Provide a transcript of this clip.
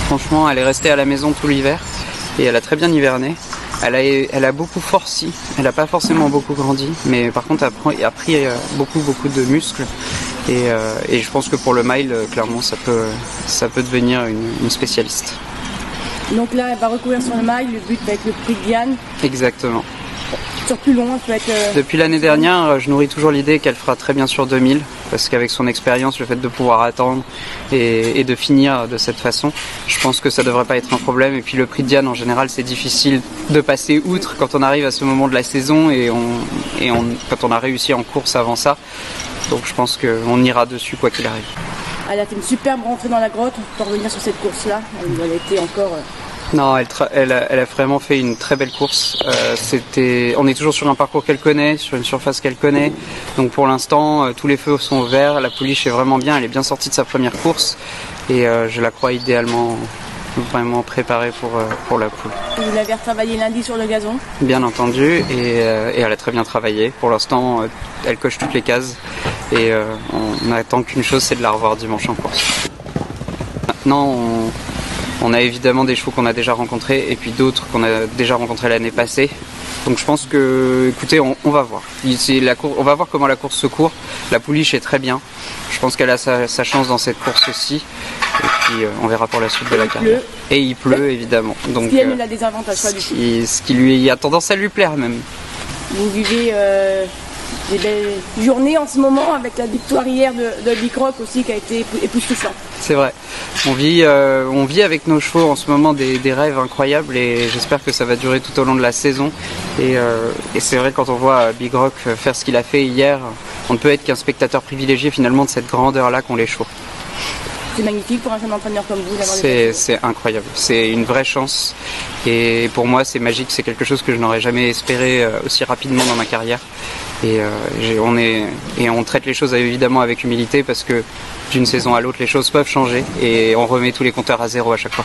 Franchement, elle est restée à la maison tout l'hiver et elle a très bien hiverné. Elle a beaucoup forci, elle n'a pas forcément beaucoup grandi, mais par contre elle a pris beaucoup de muscles et je pense que pour le mile, clairement, ça peut devenir une spécialiste. Donc là, elle va recourir sur le mile, le but va être le prix de Diane. Exactement. Sur plus long, ça peut être... Depuis l'année dernière, je nourris toujours l'idée qu'elle fera très bien sur 2000, parce qu'avec son expérience, le fait de pouvoir attendre et de finir de cette façon, je pense que ça devrait pas être un problème. Et puis le prix de Diane, en général, c'est difficile de passer outre quand on arrive à ce moment de la saison quand on a réussi en course avant ça. Donc je pense qu'on ira dessus quoi qu'il arrive. Elle a fait une superbe rentrée dans la grotte, on peut revenir sur cette course-là, elle a été encore... Non, elle a vraiment fait une très belle course. On est toujours sur un parcours qu'elle connaît, sur une surface qu'elle connaît. Donc pour l'instant, tous les feux sont verts. La pouliche est vraiment bien. Elle est bien sortie de sa première course et je la crois idéalement vraiment préparée pour la poule. Vous l'avez retravaillé lundi sur le gazon? Bien entendu, et elle a très bien travaillé. Pour l'instant, elle coche toutes les cases et on n'attend qu'une chose, c'est de la revoir dimanche en course. Maintenant, on a évidemment des chevaux qu'on a déjà rencontrés et puis d'autres qu'on a déjà rencontrés l'année passée. Donc je pense que, écoutez, on va voir. On va voir comment la course se court. La pouliche est très bien. Je pense qu'elle a sa chance dans cette course aussi. Et puis on verra pour la suite de la carrière. Et il pleut évidemment. Donc, si elle a des avantages, pas du tout. Ce qui lui a tendance à lui plaire même. Vous vivez des belles journées en ce moment avec la victoire hier de Bicroc aussi qui a été époustouflante. C'est vrai. On vit avec nos chevaux en ce moment des rêves incroyables et j'espère que ça va durer tout au long de la saison. Et c'est vrai, quand on voit Big Rock faire ce qu'il a fait hier, on ne peut être qu'un spectateur privilégié finalement de cette grandeur-là qu'ont les chevaux. C'est magnifique pour un jeune entraîneur comme vous d'avoir C'est incroyable, c'est une vraie chance et pour moi c'est magique, c'est quelque chose que je n'aurais jamais espéré aussi rapidement dans ma carrière et on traite les choses évidemment avec humilité parce que d'une saison à l'autre les choses peuvent changer et on remet tous les compteurs à zéro à chaque fois.